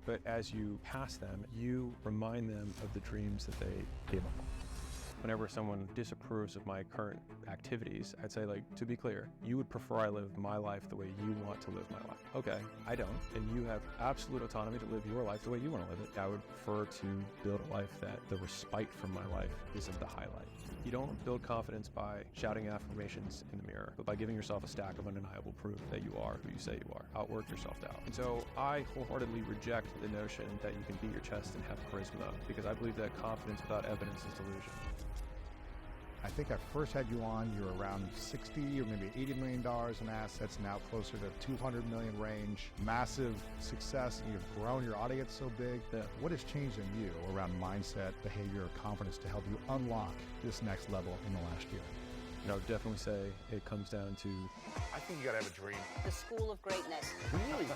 But as you pass them, you remind them of the dreams that they gave up on. Whenever someone disapproves of my current activities, I'd say, like, to be clear, you would prefer I live my life the way you want to live my life. Okay, I don't, and you have absolute autonomy to live your life the way you want to live it. I would prefer to build a life that the respite from my life isn't the highlight. You don't build confidence by shouting affirmations in the mirror, but by giving yourself a stack of undeniable proof that you are who you say you are. Outwork your self-doubt. And so I wholeheartedly reject the notion that you can beat your chest and have charisma, because I believe that confidence without evidence is delusion. I think I first had you on, you were around 60 or maybe $80 million in assets, now closer to 200 million range. Massive success, and you've grown your audience so big. Yeah. What has changed in you around mindset, behavior, confidence to help you unlock this next level in the last year? I would definitely say it comes down to... I think you gotta have a dream. The School of Greatness. Really?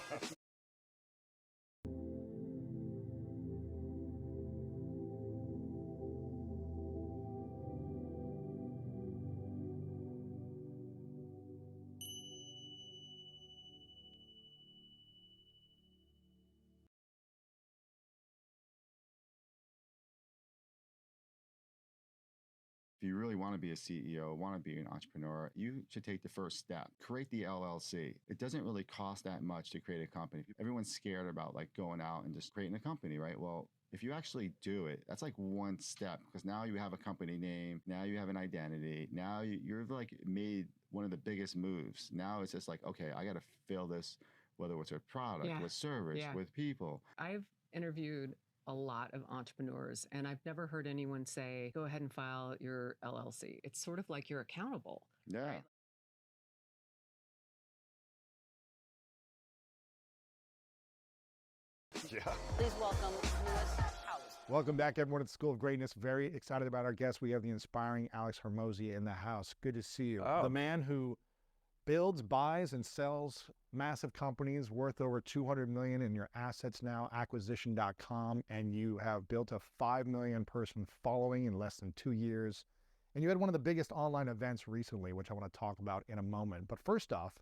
If you really want to be a CEO, want to be an entrepreneur, you should take the first step. Create the LLC. It doesn't really cost that much to create a company. Everyone's scared about like going out and just creating a company, right? Well, if you actually do it, that's like one step, because now you have a company name, now you have an identity, now you're like made one of the biggest moves. Now it's just like, okay, I got to fill this, whether it's with product, with service, with people. I've interviewed a lot of entrepreneurs, and I've never heard anyone say, go ahead and file your LLC. It's sort of like you're accountable. Yeah. Right? Yeah. Please welcome Lewis Howes. Welcome back, everyone, to the School of Greatness. Very excited about our guest. We have the inspiring Alex Hormozi in the house. Good to see you. Oh. The man who builds, buys, and sells massive companies worth over 200 million in your assets now, acquisition.com, and you have built a 5 million person following in less than 2 years. And you had one of the biggest online events recently, which I want to talk about in a moment. But first off,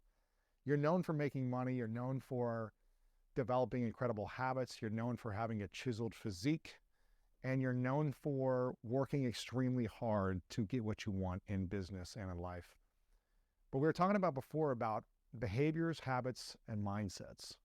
you're known for making money. You're known for developing incredible habits. You're known for having a chiseled physique, and you're known for working extremely hard to get what you want in business and in life. But we were talking about before about behaviors, habits, and mindsets.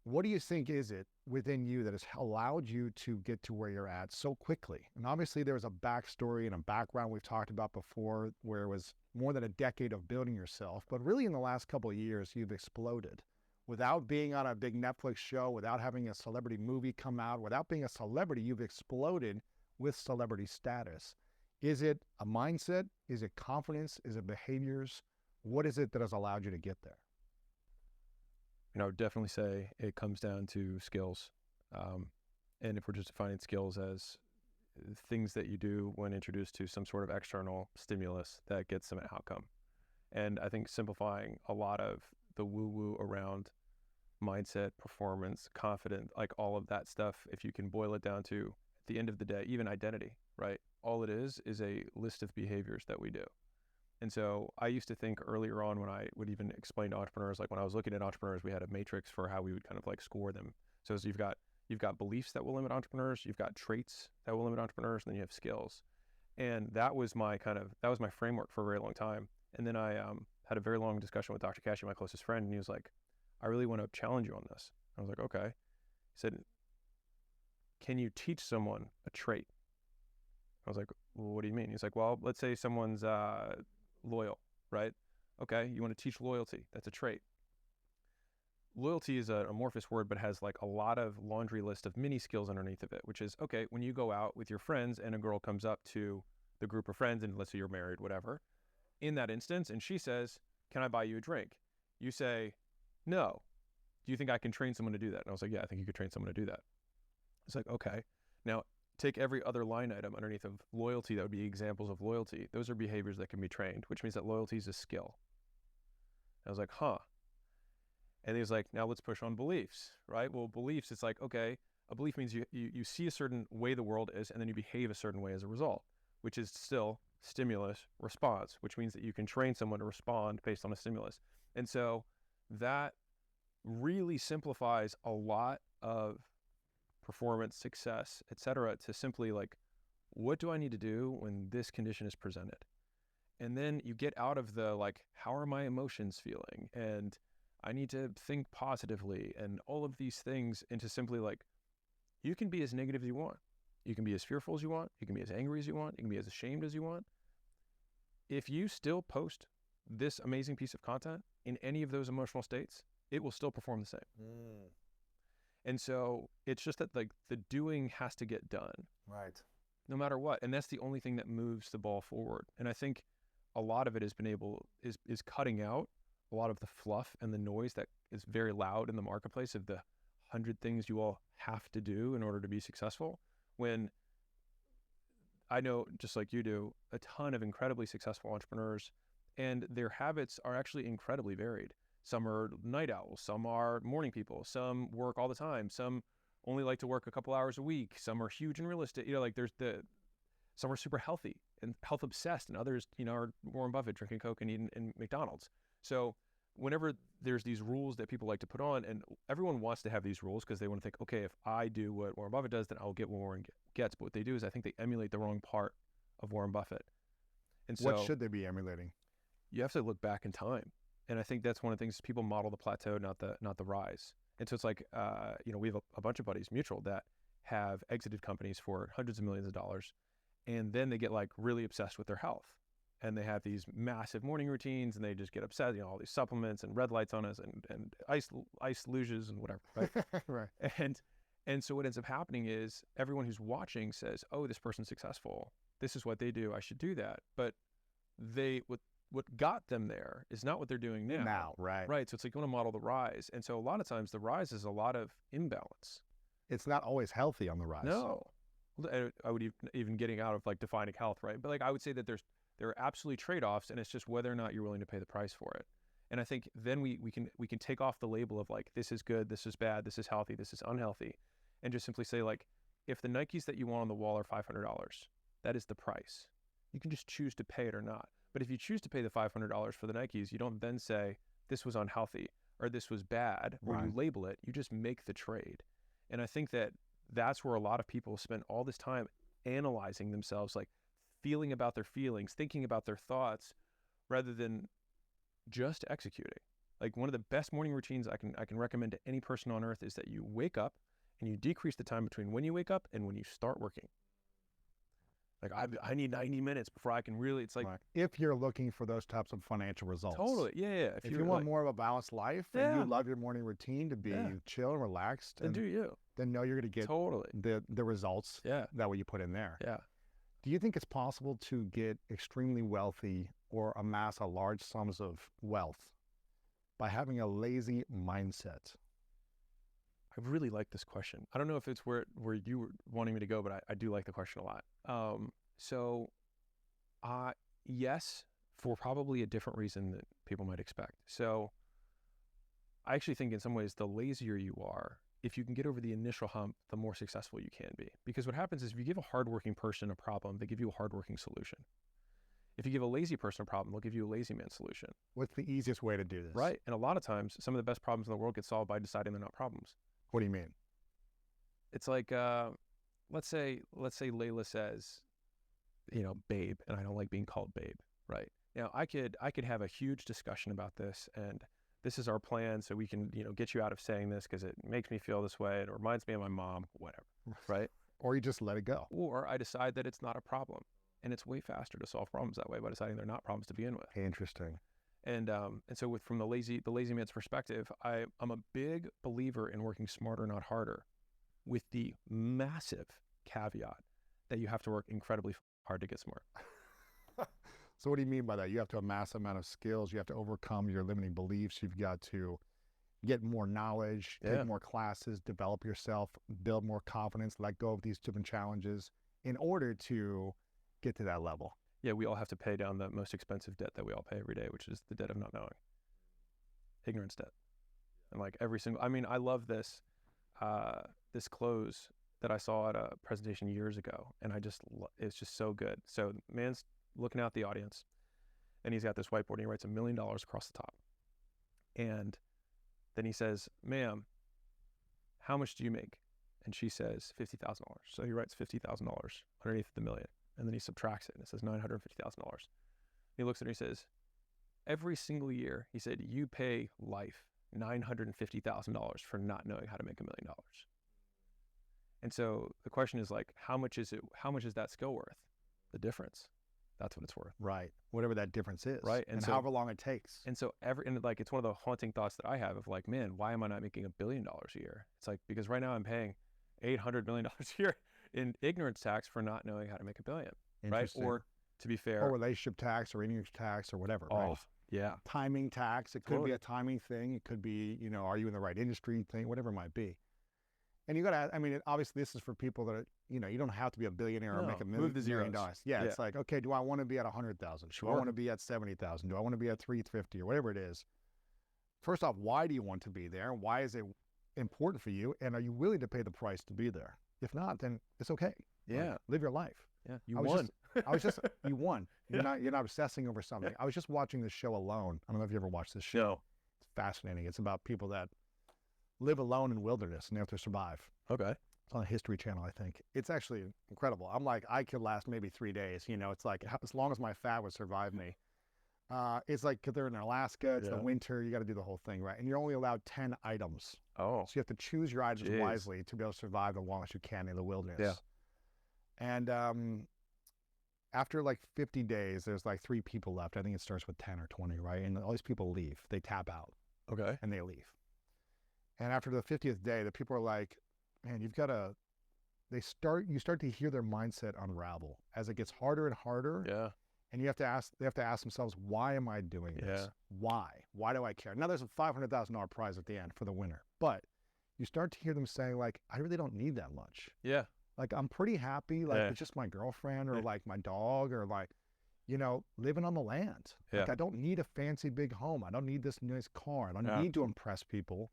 What do you think is it within you that has allowed you to get to where you're at so quickly? And obviously there's a backstory and a background we've talked about before, where it was more than a decade of building yourself, but really in the last couple of years, you've exploded. Without being on a big Netflix show, without having a celebrity movie come out, without being a celebrity, you've exploded with celebrity status. Is it a mindset? Is it confidence? Is it behaviors? What is it that has allowed you to get there? I would definitely say it comes down to skills. And if we're just defining skills as things that you do when introduced to some sort of external stimulus that gets some outcome. And I think simplifying a lot of the woo-woo around mindset, performance, confidence, like all of that stuff, if you can boil it down to, at the end of the day, even identity, right? All it is a list of behaviors that we do. And so I used to think earlier on, when I would even explain to entrepreneurs, like when I was looking at entrepreneurs, we had a matrix for how we would kind of like score them. So you've got beliefs that will limit entrepreneurs, you've got traits that will limit entrepreneurs, and then you have skills. And that was my framework for a very long time. And then I had a very long discussion with Dr. Cashy, my closest friend, and he was like, I really want to challenge you on this. I was like, okay. He said, can you teach someone a trait? I was like, well, what do you mean? He's like, well, let's say someone's loyal, right? Okay, you want to teach loyalty. That's a trait. Loyalty is an amorphous word, but has like a lot of laundry list of mini skills underneath of it, which is, okay, when you go out with your friends and a girl comes up to the group of friends, and let's say you're married, whatever, in that instance, and she says, can I buy you a drink? You say, no. Do you think I can train someone to do that? And I was like, yeah, I think you could train someone to do that. It's like, okay. Now, take every other line item underneath of loyalty that would be examples of loyalty. Those are behaviors that can be trained, which means that loyalty is a skill. And I was like, huh. And he was like, now let's push on beliefs, right? Well, beliefs, it's like, okay, a belief means you see a certain way the world is, and then you behave a certain way as a result, which is still stimulus response, which means that you can train someone to respond based on a stimulus. And so that really simplifies a lot of performance, success, etc., to simply like, what do I need to do when this condition is presented? And then you get out of the like, how are my emotions feeling? And I need to think positively and all of these things into simply like, you can be as negative as you want. You can be as fearful as you want. You can be as angry as you want. You can be as ashamed as you want. If you still post this amazing piece of content in any of those emotional states, it will still perform the same. And so it's just that like the doing has to get done Right. no matter what. And that's the only thing that moves the ball forward. And I think a lot of it has been is cutting out a lot of the fluff and the noise that is very loud in the marketplace of the 100 things you all have to do in order to be successful. When I know, just like you do, a ton of incredibly successful entrepreneurs, and their habits are actually incredibly varied. Some are night owls, some are morning people, some work all the time, some only like to work a couple hours a week, some are huge in real estate. You know, like some are super healthy and health obsessed, and others, you know, are Warren Buffett drinking Coke and eating in McDonald's. So whenever there's these rules that people like to put on, and everyone wants to have these rules because they want to think, okay, if I do what Warren Buffett does, then I'll get what Warren gets. But what they do is I think they emulate the wrong part of Warren Buffett. And so What should they be emulating? you have to look back in time. And I think that's one of the things, people model the plateau, not the rise. And so it's like, you know, we have a bunch of buddies, mutual, that have exited companies for hundreds of millions of dollars. And then they get like really obsessed with their health. And they have these massive morning routines, and they just get obsessed, you know, all these supplements and red lights on us and ice luges and whatever, right? Right. And so what ends up happening is everyone who's watching says, oh, this person's successful. This is what they do. I should do that. But what got them there is not what they're doing now. Right. Right. So it's like you want to model the rise. And so a lot of times the rise is a lot of imbalance. It's not always healthy on the rise. No. I would even getting out of like defining health, right? But like I would say that there are absolutely trade-offs, and it's just whether or not you're willing to pay the price for it. And I think then we can take off the label of like, this is good, this is bad, this is healthy, this is unhealthy, and just simply say like, if the Nikes that you want on the wall are $500, that is the price. You can just choose to pay it or not. But if you choose to pay the $500 for the Nikes, you don't then say this was unhealthy or this was bad, or you label it. You just make the trade. And I think that that's where a lot of people spend all this time analyzing themselves, like feeling about their feelings, thinking about their thoughts, rather than just executing. Like one of the best morning routines I can recommend to any person on earth is that you wake up and you decrease the time between when you wake up and when you start working. Like I need 90 minutes before I can really, it's like. If you're looking for those types of financial results. Totally, yeah. If you want more of a balanced life and you love your morning routine to be chill and relaxed, then do you. Then know you're going to get the results that what you put in there. Yeah. Do you think it's possible to get extremely wealthy or amass a large sums of wealth by having a lazy mindset? I really like this question. I don't know if it's where you were wanting me to go, but I do like the question a lot. Yes, for probably a different reason that people might expect. So I actually think in some ways, the lazier you are, if you can get over the initial hump, the more successful you can be. Because what happens is if you give a hardworking person a problem, they give you a hardworking solution. If you give a lazy person a problem, they'll give you a lazy man solution. What's the easiest way to do this? Right. And a lot of times, some of the best problems in the world get solved by deciding they're not problems. What do you mean? It's like, let's say Layla says, you know, babe, and I don't like being called babe, right? Now, I could have a huge discussion about this, and this is our plan, so we can, you know, get you out of saying this because it makes me feel this way. It reminds me of my mom, whatever, right? Or you just let it go. Or I decide that it's not a problem, and it's way faster to solve problems that way by deciding they're not problems to begin with. Interesting. And so from the lazy man's perspective, I'm a big believer in working smarter, not harder, with the massive caveat that you have to work incredibly hard to get smart. So what do you mean by that? You have to amass a amount of skills. You have to overcome your limiting beliefs. You've got to get more knowledge, take more classes, develop yourself, build more confidence, let go of these different challenges in order to get to that level. Yeah, we all have to pay down the most expensive debt that we all pay every day, which is the debt of not knowing. Ignorance debt. And like I love this close that I saw at a presentation years ago, and it's just so good. So man's looking out the audience, and he's got this whiteboard, and he writes $1 million across the top. And Then he says, ma'am, how much do you make? And she says $50,000. So he writes $50,000 underneath the million. And then he subtracts it and it says $950,000. He looks at her and he says, every single year, he said, you pay life $950,000 for not knowing how to make $1 million. And so the question is like, how much is that skill worth? The difference. That's what it's worth. Right. Whatever that difference is. Right. And so, however long it takes. And so like, it's one of the haunting thoughts that I have of like, man, why am I not making $1 billion a year? It's like, because right now I'm paying $800 million a year in ignorance tax for not knowing how to make $1 billion. Right. Interesting. Or to be fair, or relationship tax or income tax or whatever. oh, right? yeah. Timing tax. It could Totally. be a timing thing. It could be, are you in the right industry thing, whatever it might be. And you got to, I mean, obviously this is for people that are, you don't have to be a billionaire or No, make $1 move the million. zeros. Yeah, Yeah. it's like, okay, do I want to be at 100,000? Do I Sure. want to be at 70,000? Do I want to be at 350 or whatever it is? First off, why do you want to be there? Why is it important for you? And are you willing to pay the price to be there? If not, then it's okay. Yeah. Like, live your life. Yeah. You I was won. You won. You're not obsessing over something. I was just watching this show Alone. I don't know if you ever watched this show. No. It's fascinating. It's about people that live alone in wilderness and they have to survive. Okay. It's on a History Channel, I think. It's actually incredible. I'm like, I could last maybe 3 days. It's like as long as my fat would survive me. It's like 'cause they're in Alaska. It's the Yeah. winter. You got to do the whole thing, right? And you're only allowed 10 items. Oh. So you have to choose your items Jeez. wisely to be able to survive the longest you can in the wilderness. Yeah. And after like 50 days, there's like 3 people left. I think it starts with 10 or 20, right? And all these people leave. They tap out Okay. and they leave. And after the 50th day, the people are like, man, you start to hear their mindset unravel as it gets harder and harder. Yeah. And they have to ask themselves, why am I doing this? Yeah. Why? Why do I care? Now there's a $500,000 prize at the end for the winner, but you start to hear them saying like, I really don't need that much. Yeah. Like, I'm pretty happy, like, Yeah. with just my girlfriend or Yeah. like my dog or like, living on the land. Like, Yeah. I don't need a fancy big home. I don't need this nice car. I don't Yeah. need to impress people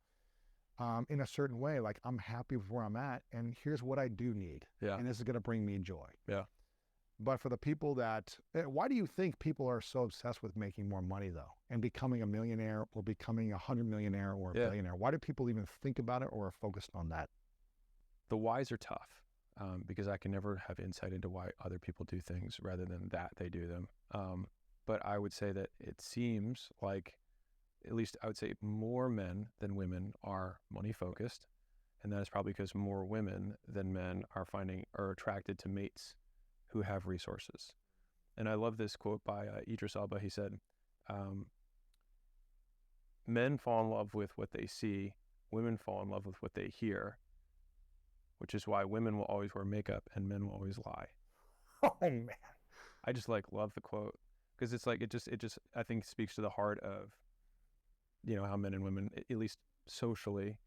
in a certain way. Like, I'm happy with where I'm at. And here's what I do need. Yeah. And this is going to bring me joy. Yeah. But for the people why do you think people are so obsessed with making more money though? And becoming a millionaire or becoming 100 millionaire or a Yeah. billionaire? Why do people even think about it or are focused on that? The whys are tough because I can never have insight into why other people do things rather than that they do them. But I would say that it seems like, at least I would say more men than women are money focused. And that is probably because more women than men are attracted to mates who have resources. And I love this quote by Idris Elba. He said, men fall in love with what they see, women fall in love with what they hear, which is why women will always wear makeup and men will always lie. Oh man. I just love the quote because it's like, it just, I think speaks to the heart of, how men and women, at least socially,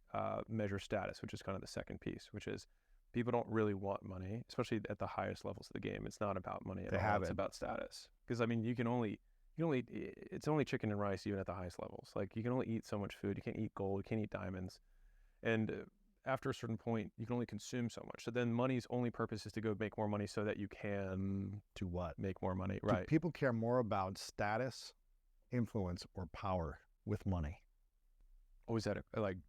measure status, which is kind of the second piece, which is people don't really want money, especially at the highest levels of the game. It's not about money at all. It's about status. Because I mean, it's only chicken and rice even at the highest levels. Like you can only eat so much food. You can't eat gold. You can't eat diamonds. And after a certain point, you can only consume so much. So then money's only purpose is to go make more money so that you can Do what? make more money. Do Right. people care more about status, influence, or power with money? Oh, is that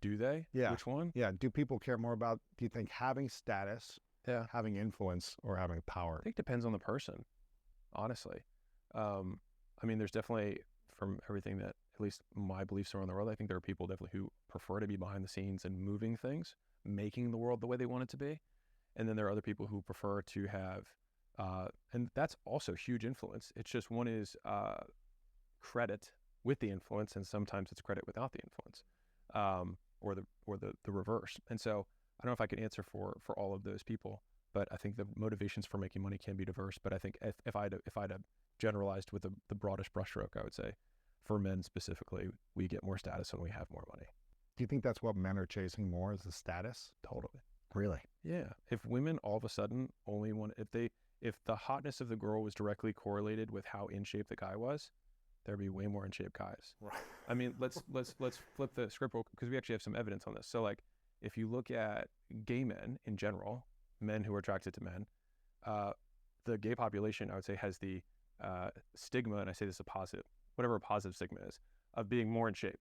do they? Yeah. Which one? Yeah. Do people care more about, do you think, having status, Yeah. having influence, or having power? I think it depends on the person, honestly. I mean, there's definitely, from everything that, at least my beliefs around the world, I think there are people definitely who prefer to be behind the scenes and moving things, making the world the way they want it to be. And then there are other people who prefer to have, and that's also huge influence. It's just one is credit with the influence, and sometimes it's credit without the influence, or the reverse. And so I don't know if I can answer for all of those people, but I think the motivations for making money can be diverse. But I think if I'd have generalized with the broadest brushstroke, I would say for men specifically, we get more status when we have more money. Do you think that's what men are chasing more, is the status? Totally. Really? Yeah. If women all of a sudden only want, if the hotness of the girl was directly correlated with how in shape the guy was, there'd be way more in shape guys. Right. I mean, let's flip the script because we actually have some evidence on this. So like, if you look at gay men in general, men who are attracted to men, the gay population, I would say, has the stigma, and I say this a positive, whatever a positive stigma is, of being more in shape.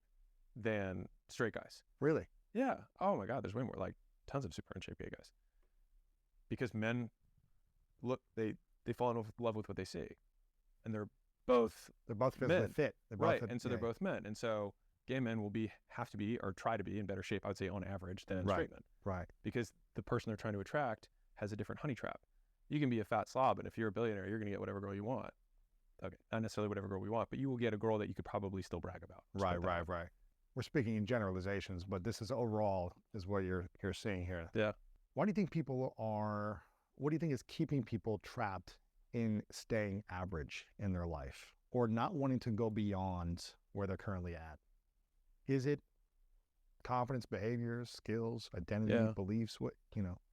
than straight guys. Really? Yeah. Oh my God, there's way more, like tons of super in shape gay guys. Because men they fall in love with what they see, and they're both physically men. fit. They're both Right, fit, and so they're both men, and so gay men will have to be or try to be in better shape, I would say, on average than straight men, Right. because the person they're trying to attract has a different honey trap. You can be a fat slob, and if you're a billionaire, you're going to get whatever girl you want. Okay, not necessarily whatever girl we want, but you will get a girl that you could probably still brag about. Just put it that way. Right. We're speaking in generalizations, but this is overall is what you're seeing here. Yeah. What do you think is keeping people trapped in staying average in their life or not wanting to go beyond where they're currently at? Is it confidence, behaviors, skills, identity, beliefs,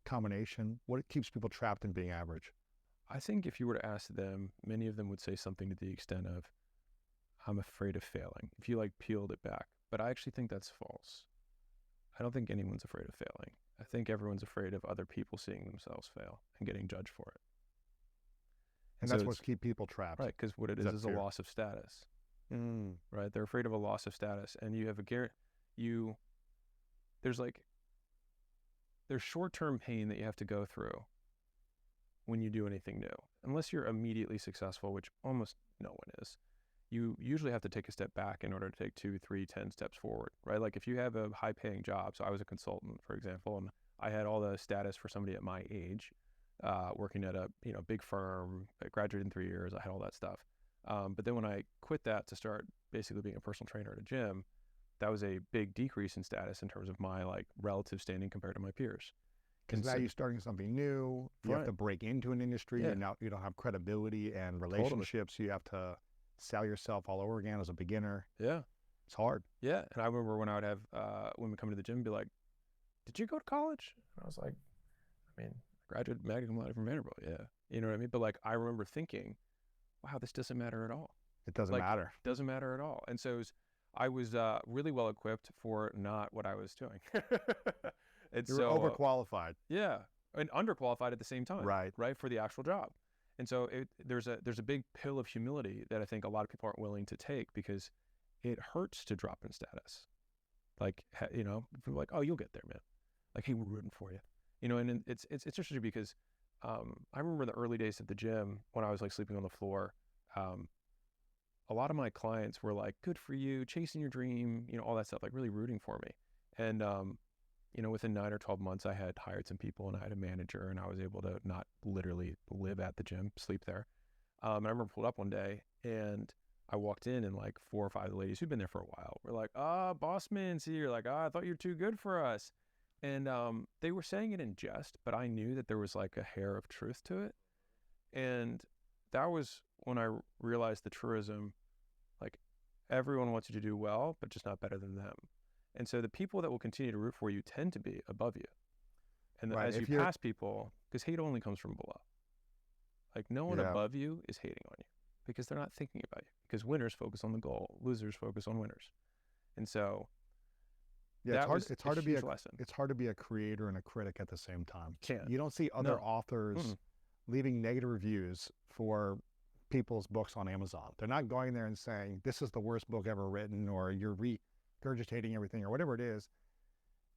combination? What keeps people trapped in being average? I think if you were to ask them, many of them would say something to the extent of, I'm afraid of failing, if you like peeled it back. But I actually think that's false. I don't think anyone's afraid of failing. I think everyone's afraid of other people seeing themselves fail and getting judged for it. And so that's what's keep people trapped. Right, because what it is a loss of status. Right, they're afraid of a loss of status, and you have there's short-term pain that you have to go through when you do anything new. Unless you're immediately successful, which almost no one is, you usually have to take a step back in order to take 2, 3, 10 steps forward, right? Like if you have a high-paying job, so I was a consultant, for example, and I had all the status for somebody at my age, working at a big firm. I graduated in 3 years. I had all that stuff. But then when I quit that to start basically being a personal trainer at a gym, that was a big decrease in status in terms of my like relative standing compared to my peers. Because now you're starting something new. You have to break into an industry, and now you don't have credibility and relationships. You have to sell yourself all over again as a beginner. Yeah, it's hard. Yeah, and I remember when I would have women come to the gym and be like, "Did you go to college?" And I was like, "I mean, I graduated magna cum laude from Vanderbilt." Yeah, you know what I mean. But like, I remember thinking, "Wow, this doesn't matter at all." It doesn't matter. Doesn't matter at all. And so I was really well equipped for not what I was doing. And you were overqualified. Yeah, and underqualified at the same time. Right, for the actual job. And so there's a big pill of humility that I think a lot of people aren't willing to take, because it hurts to drop in status. Like, people are like, "Oh, you'll get there, man." Like, "Hey, we're rooting for you." And it's interesting because I remember the early days at the gym when I was like sleeping on the floor. A lot of my clients were like, "Good for you, chasing your dream," all that stuff, like really rooting for me. And within 9 or 12 months, I had hired some people and I had a manager, and I was able to not literally live at the gym, sleep there. And I remember pulled up one day and I walked in, and like 4 or 5 of the ladies who'd been there for a while were like, "Bossman's here." Like, "I thought you were too good for us." And they were saying it in jest, but I knew that there was like a hair of truth to it. And that was when I realized the truism, like, everyone wants you to do well, but just not better than them. And so the people that will continue to root for you tend to be above you. And as you pass people, because hate only comes from below. Like, no one above you is hating on you because they're not thinking about you, because winners focus on the goal, losers focus on winners. And so it's hard to be a creator and a critic at the same time. You don't see other authors leaving negative reviews for people's books on Amazon. They're not going there and saying, "This is the worst book ever written," or "You're regurgitating everything," or whatever it is.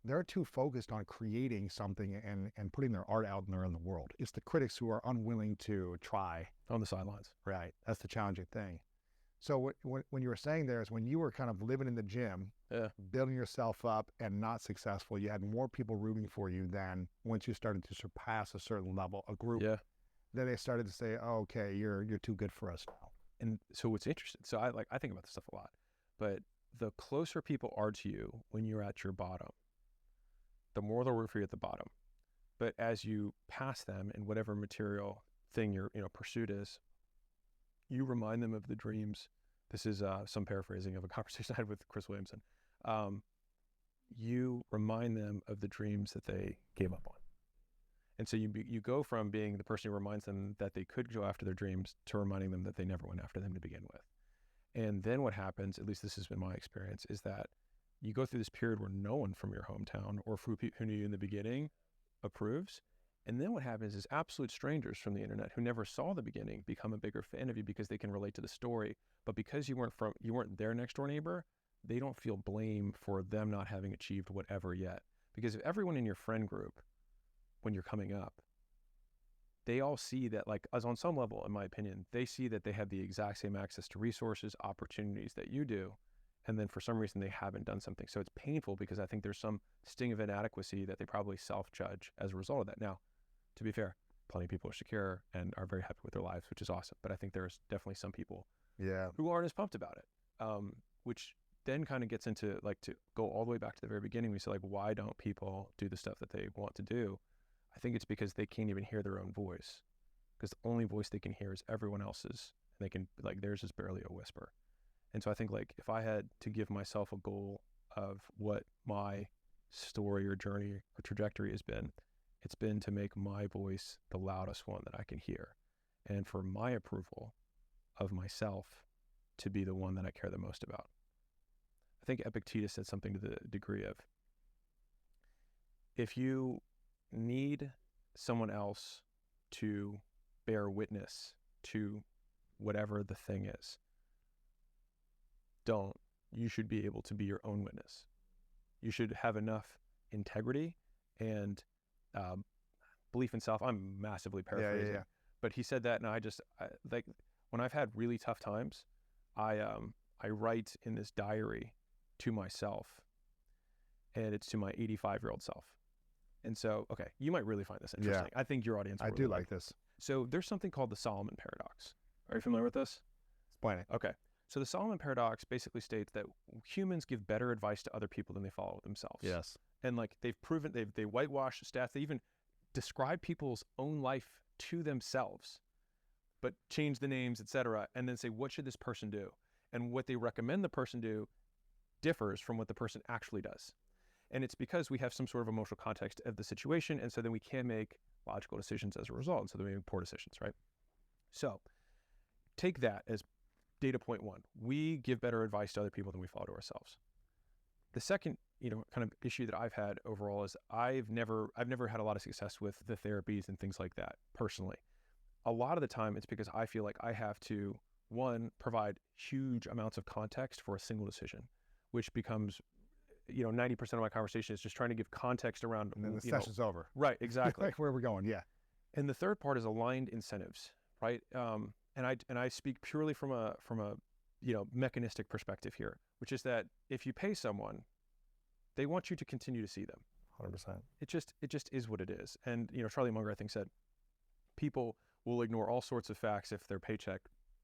They're too focused on creating something and putting their art out there in the world. It's the critics who are unwilling to try. On the sidelines. Right. That's the challenging thing. So when you were saying there is when you were kind of living in the gym, building yourself up and not successful, you had more people rooting for you than once you started to surpass a certain level, a group. Yeah. Then they started to say, "Oh, okay, you're too good for us now." And so what's interesting, so I think about this stuff a lot, but the closer people are to you when you're at your bottom, the more they'll root for you at the bottom. But as you pass them in whatever material thing your pursuit is, you remind them of the dreams. This is some paraphrasing of a conversation I had with Chris Williamson. You remind them of the dreams that they gave up on. And so you go from being the person who reminds them that they could go after their dreams to reminding them that they never went after them to begin with. And then what happens, at least this has been my experience, is that you go through this period where no one from your hometown or who knew you in the beginning approves. And then what happens is absolute strangers from the internet who never saw the beginning become a bigger fan of you because they can relate to the story. But because you weren't their next door neighbor, they don't feel blame for them not having achieved whatever yet. Because if everyone in your friend group, when you're coming up, they all see that, like, as on some level, in my opinion, they see that they have the exact same access to resources, opportunities that you do. And then for some reason, they haven't done something. So it's painful because I think there's some sting of inadequacy that they probably self-judge as a result of that. Now, to be fair, plenty of people are secure and are very happy with their lives, which is awesome. But I think there's definitely some people who aren't as pumped about it, which then kind of gets into, like, to go all the way back to the very beginning. We say, like, why don't people do the stuff that they want to do? I think it's because they can't even hear their own voice, because the only voice they can hear is everyone else's, and they can, like, theirs is barely a whisper. And so I think, like, if I had to give myself a goal of what my story or journey or trajectory has been, it's been to make my voice the loudest one that I can hear, and for my approval of myself to be the one that I care the most about. I think Epictetus said something to the degree of, if you need someone else to bear witness to whatever the thing is, you should be able to be your own witness. You should have enough integrity and belief in self. I'm massively paraphrasing, but he said that, and I like, when I've had really tough times, I write in this diary to myself, and it's to my 85-year-old self. And so, okay, you might really find this interesting. I think your audience will I do like this. So there's something called the Solomon Paradox. Are you familiar with this? Explain it. Okay. So the Solomon Paradox basically states that humans give better advice to other people than they follow themselves. Yes. And, like, they've proven, they whitewash stats. They even describe people's own life to themselves, but change the names, etc., and then say, what should this person do? And what they recommend the person do differs from what the person actually does. And it's because we have some sort of emotional context of the situation, and so then we can make logical decisions as a result, and so then we make poor decisions, right? So take that as data point one. We give better advice to other people than we follow to ourselves. The second, kind of issue that I've had overall is I've never had a lot of success with the therapies and things like that personally. A lot of the time it's because I feel like I have to, one, provide huge amounts of context for a single decision, which becomes, 90% of my conversation is just trying to give context around. And then the session's over. Right, exactly. Like, where we're going, yeah. And the third part is aligned incentives, right? And I speak purely from a mechanistic perspective here, which is that if you pay someone, they want you to continue to see them. 100%. It just is what it is. And Charlie Munger, I think, said people will ignore all sorts of facts if their paycheck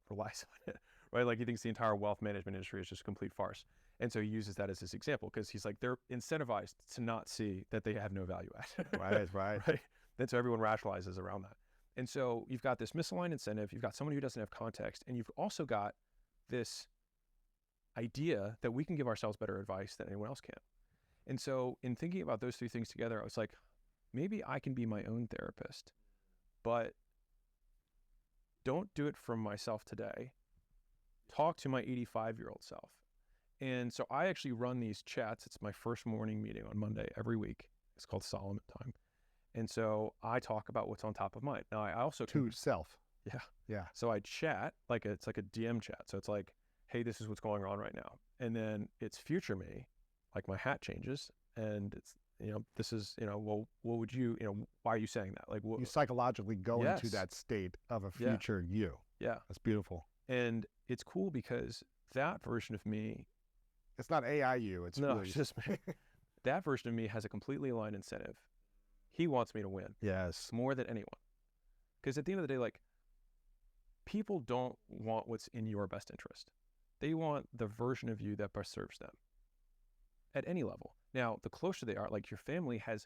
relies on it, right? Like, he thinks the entire wealth management industry is just a complete farce. And so he uses that as his example, because he's like, they're incentivized to not see that they have no value add. Right. Right. And so everyone rationalizes around that. And so you've got this misaligned incentive, you've got someone who doesn't have context, and you've also got this idea that we can give ourselves better advice than anyone else can. And so in thinking about those three things together, I was like, maybe I can be my own therapist, but don't do it from myself today. Talk to my 85-year-old self. And so I actually run these chats. It's my first morning meeting on Monday every week. It's called Solomon Time. And so I talk about what's on top of mind. Now, I also To self. Yeah. Yeah. So I chat, it's like a DM chat. So it's like, hey, this is what's going on right now. And then it's future me, like my hat changes, and it's, this is, well, what would you, why are you saying that? Like, You psychologically go Yes. into that state of a future you. Yeah. That's beautiful. And it's cool because that version of me, It's not AI you. It's no, really it's just me. That version of me has a completely aligned incentive. He wants me to win Yes. more than anyone. Because at the end of the day, like, people don't want what's in your best interest. They want the version of you that best serves them at any level. Now, the closer they are, like, your family has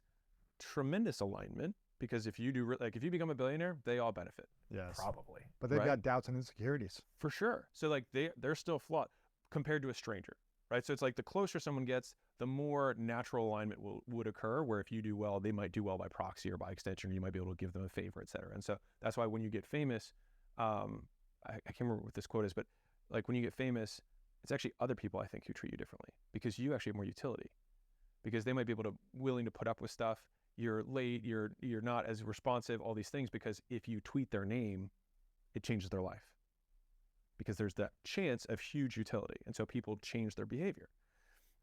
tremendous alignment, because if you do, like, if you become a billionaire, they all benefit. Yes. Probably. But they've right? got doubts and insecurities. For sure. So, like, they're still flawed compared to a stranger, right? So it's like the closer someone gets, the more natural alignment would occur, where if you do well, they might do well by proxy or by extension, or you might be able to give them a favor, et cetera. And so that's why when you get famous, I can't remember what this quote is, but like, when you get famous, it's actually other people, I think, who treat you differently, because you actually have more utility, because they might be willing to put up with stuff. You're late, you're not as responsive, all these things, because if you tweet their name, it changes their life, because there's that chance of huge utility. And so people change their behavior.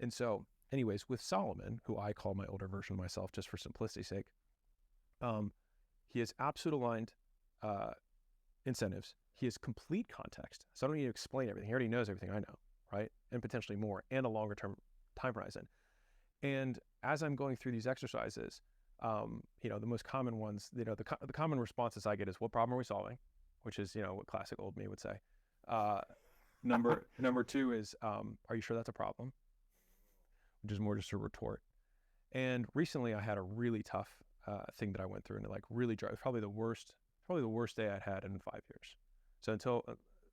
And so, anyways, with Solomon, who I call my older version of myself just for simplicity's sake, he has absolute aligned incentives. He has complete context. So I don't need to explain everything. He already knows everything I know, right? And potentially more, and a longer term time horizon. And as I'm going through these exercises, the most common ones, the common responses I get is, what problem are we solving? Which is, what classic old me would say. Number two is, are you sure that's a problem? Which is more just a retort. And recently I had a really tough thing that I went through, and it like really drove. Probably the worst day I'd had in 5 years. So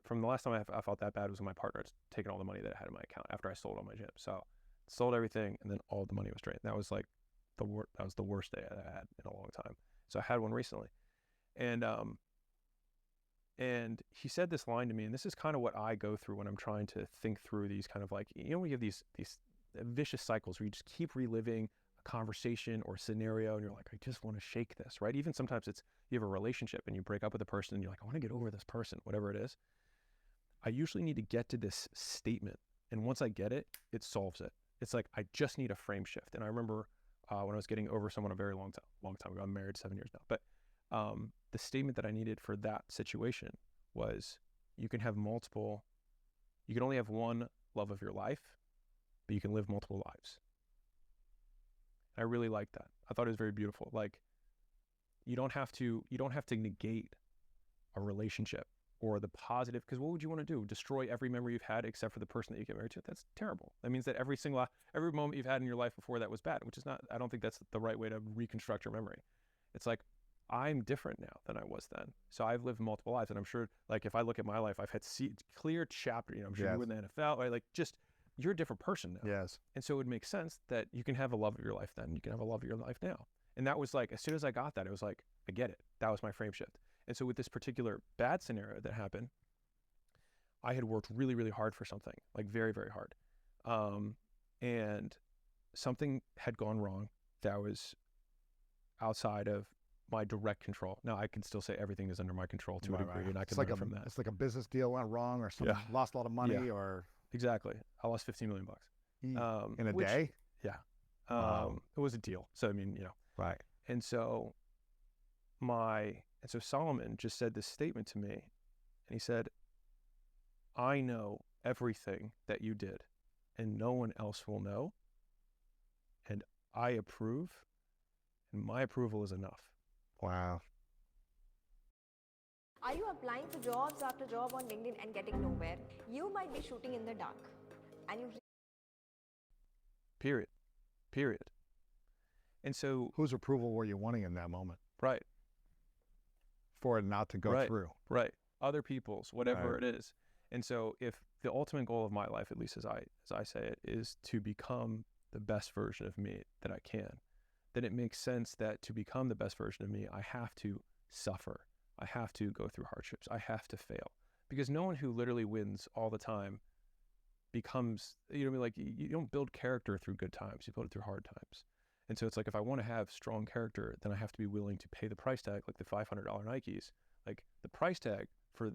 from the last time I felt that bad was when my partner had taken all the money that I had in my account after I sold all my gym. So sold everything, and then all the money was drained. That was like the worst day I had in a long time. So I had one recently, and he said this line to me, and this is kind of what I go through when I'm trying to think through these kind of like, we have these vicious cycles where you just keep reliving a conversation or scenario, and you're like, I just want to shake this, right? Even sometimes you have a relationship and you break up with a person and you're like, I want to get over this person, whatever it is. I usually need to get to this statement, and once I get it, it solves it. It's like, I just need a frame shift. And I remember when I was getting over someone a very long time ago, I'm married 7 years now, but the statement that I needed for that situation was, you can only have one love of your life, but you can live multiple lives. And I really liked that. I thought it was very beautiful. Like, you don't have to negate a relationship or the positive, because what would you want to do? Destroy every memory you've had except for the person that you get married to? That's terrible. That means that every moment you've had in your life before that was bad, which is not, I don't think that's the right way to reconstruct your memory. It's like, I'm different now than I was then. So I've lived multiple lives, and I'm sure, like, if I look at my life, I've had clear chapter, I'm sure you in the NFL, right? Like, just, you're a different person now. Yes. And so it would make sense that you can have a love of your life then, you can have a love of your life now. And that was like, as soon as I got that, it was like, I get it. That was my frame shift. And so with this particular bad scenario that happened, I had worked really, really hard for something, like very, very hard. And something had gone wrong that was outside of my direct control. Now I can still say everything is under my control to a degree, and I can learn from that. It's like a business deal went wrong, or something, lost a lot of money, or exactly. I lost $15 million. In a day? Yeah. Wow. It was a deal. So, I mean, Right. And so Solomon just said this statement to me, and he said, I know everything that you did, and no one else will know, and I approve, and my approval is enough. Wow. Are you applying for jobs after job on LinkedIn and getting nowhere? You might be shooting in the dark. And you Period. And so, whose approval were you wanting in that moment? Right. For it not to go through. Right. Other people's, whatever Right. it is. And so if the ultimate goal of my life, at least as I say it, is to become the best version of me that I can, then it makes sense that to become the best version of me, I have to suffer. I have to go through hardships. I have to fail. Because no one who literally wins all the time becomes, like, you don't build character through good times. You build it through hard times. And so it's like, if I want to have strong character, then I have to be willing to pay the price tag, like the $500 Nikes. Like, the price tag for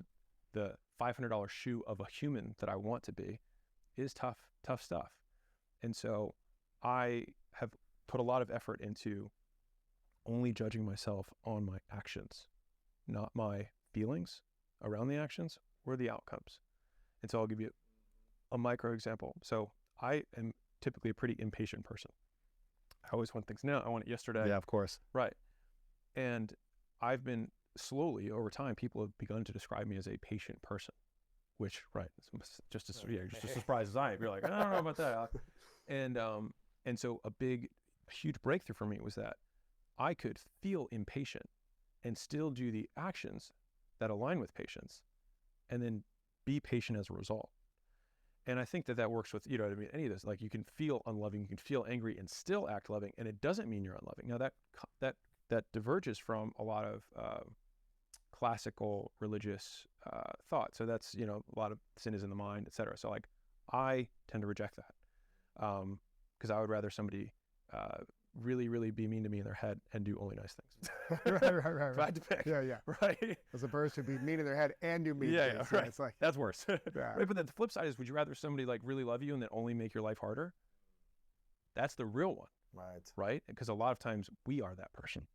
the $500 shoe of a human that I want to be is tough stuff. And so I have put a lot of effort into only judging myself on my actions, not my feelings around the actions or the outcomes. And so I'll give you a micro example. So I am typically a pretty impatient person. I always want things now. I want it yesterday. Yeah, of course. Right. And I've been slowly over time, people have begun to describe me as a patient person, which, right, it's just as surprised as I am. You're like, I don't know about that. And so a huge breakthrough for me was that I could feel impatient and still do the actions that align with patience, and then be patient as a result. And I think that works with, any of this. Like, you can feel unloving, you can feel angry and still act loving, and it doesn't mean you're unloving. Now that diverges from a lot of classical religious thought. So that's, a lot of sin is in the mind, etc. So like, I tend to reject that because I would rather somebody really, really be mean to me in their head and do only nice things. Right. If I had to pick. Yeah. Right. As opposed to be mean in their head and do mean things. Right. It's like, that's worse. yeah. Right. But then the flip side is, would you rather somebody like really love you and then only make your life harder? That's the real one, Right. right? Because a lot of times we are that person.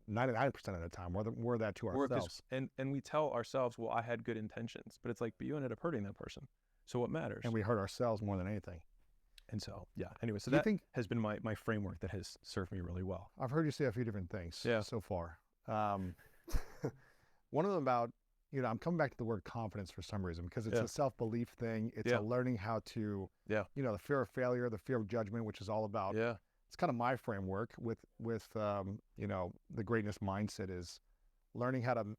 99% of the time, we're that to We're 'cause- ourselves. and we tell ourselves, well, I had good intentions, but it's like, but you ended up hurting that person. So what matters? And we hurt ourselves more than anything. And so, yeah. Anyway, so Do you that think- has been my framework that has served me really well. I've heard you say a few different things Yeah. so far. One of them about, I'm coming back to the word confidence for some reason, because it's Yeah. a self-belief thing. It's Yeah. a learning how to, Yeah. the fear of failure, the fear of judgment, which is all about, Yeah. it's kind of my framework with the greatness mindset is learning how to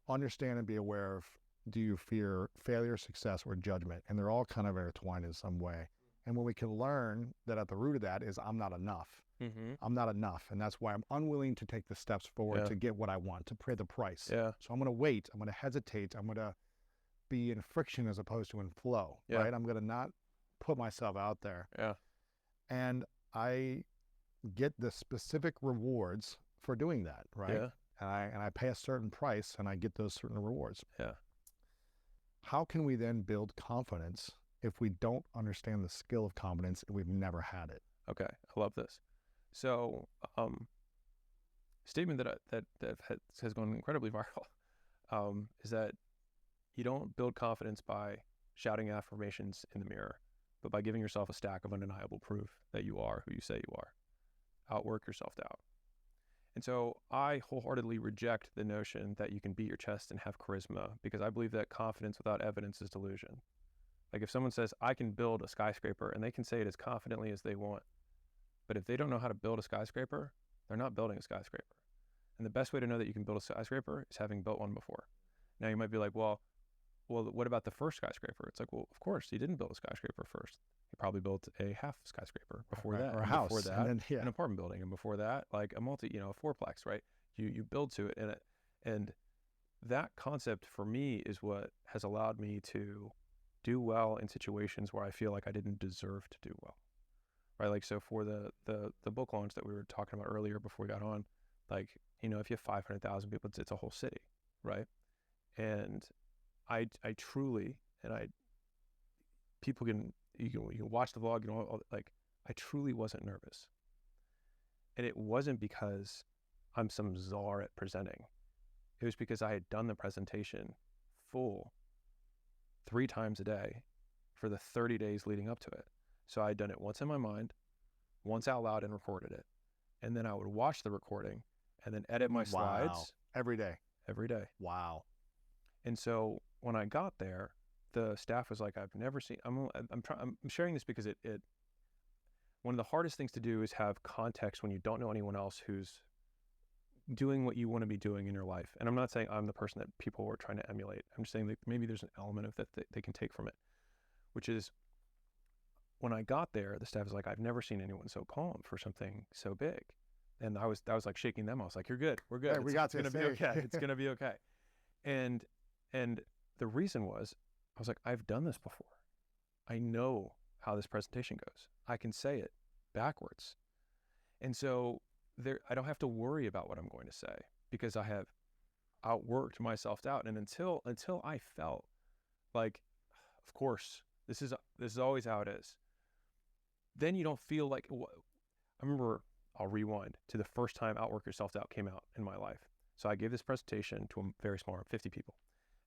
understand and be aware of, do you fear failure, success, or judgment? And they're all kind of intertwined in some way. And when we can learn that at the root of that is I'm not enough. Mm-hmm. I'm not enough. And that's why I'm unwilling to take the steps forward Yeah. to get what I want, to pay the price. Yeah. So I'm going to wait. I'm going to hesitate. I'm going to be in friction as opposed to in flow, Yeah. right? I'm going to not put myself out there. Yeah. And I get the specific rewards for doing that, right? Yeah. And I pay a certain price and I get those certain rewards. Yeah. How can we then build confidence if we don't understand the skill of confidence and we've never had it? Okay. I love this. So, statement that has gone incredibly viral is that you don't build confidence by shouting affirmations in the mirror, but by giving yourself a stack of undeniable proof that you are who you say you are. Outwork your self-doubt. And so I wholeheartedly reject the notion that you can beat your chest and have charisma, because I believe that confidence without evidence is delusion. Like if someone says, I can build a skyscraper, and they can say it as confidently as they want, but if they don't know how to build a skyscraper, they're not building a skyscraper. And the best way to know that you can build a skyscraper is having built one before. Now you might be like, well, what about the first skyscraper? It's like, well, of course, he didn't build a skyscraper first. He probably built a half skyscraper before that, Or a and house. before that, and then, yeah. an apartment building, and before that, like a a fourplex, right? You build to it, and that concept for me is what has allowed me to do well in situations where I feel like I didn't deserve to do well, right? Like, so for the book launch that we were talking about earlier before we got on, like, if you have 500,000 people, it's a whole city, right? And I truly, people you can watch the vlog, I truly wasn't nervous. And it wasn't because I'm some czar at presenting. It was because I had done the presentation full 3 times a day for the 30 days leading up to it. So I had done it once in my mind, once out loud, and recorded it. And then I would watch the recording and then edit my slides. Wow. Every day. Every day. Wow. And so when I got there, the staff was like, I've never seen, I'm sharing this because it one of the hardest things to do is have context when you don't know anyone else who's doing what you want to be doing in your life. And I'm not saying I'm the person that people are trying to emulate. I'm just saying that maybe there's an element of that they can take from it, which is when I got there, the staff was like, I've never seen anyone so calm for something so big. And I was like shaking them. I was like, you're good. We're good. Hey, we got it's gonna this. be Hey. okay. It's going to be okay. And the reason was, I was like, I've done this before. I know how this presentation goes. I can say it backwards. And so I don't have to worry about what I'm going to say because I have outworked my self-doubt. And until I felt like, of course, this is always how it is, then you don't feel like, I remember, I'll rewind to the first time Outwork Your Self-Doubt came out in my life. So I gave this presentation to a very small room, 50 people.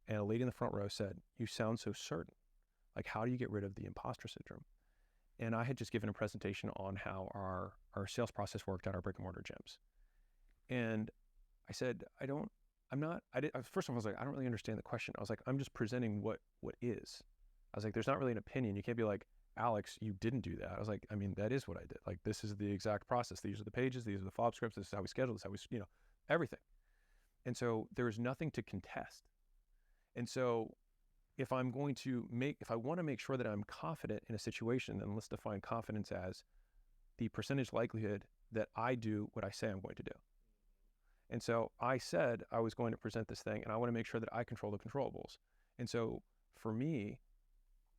And a lady in the front row said, you sound so certain. Like, how do you get rid of the imposter syndrome? And I had just given a presentation on how our sales process worked at our brick and mortar gyms. And I said, first of all, I was like, I don't really understand the question. I was like, I'm just presenting what is. I was like, there's not really an opinion. You can't be like, Alex, you didn't do that. I was like, I mean, that is what I did. Like, this is the exact process. These are the pages. These are the follow-up scripts. This is how we schedule. This is how we, everything. And so there is nothing to contest. And so if I want to make sure that I'm confident in a situation, then let's define confidence as the percentage likelihood that I do what I say I'm going to do. And so I said I was going to present this thing, and I want to make sure that I control the controllables. And so for me,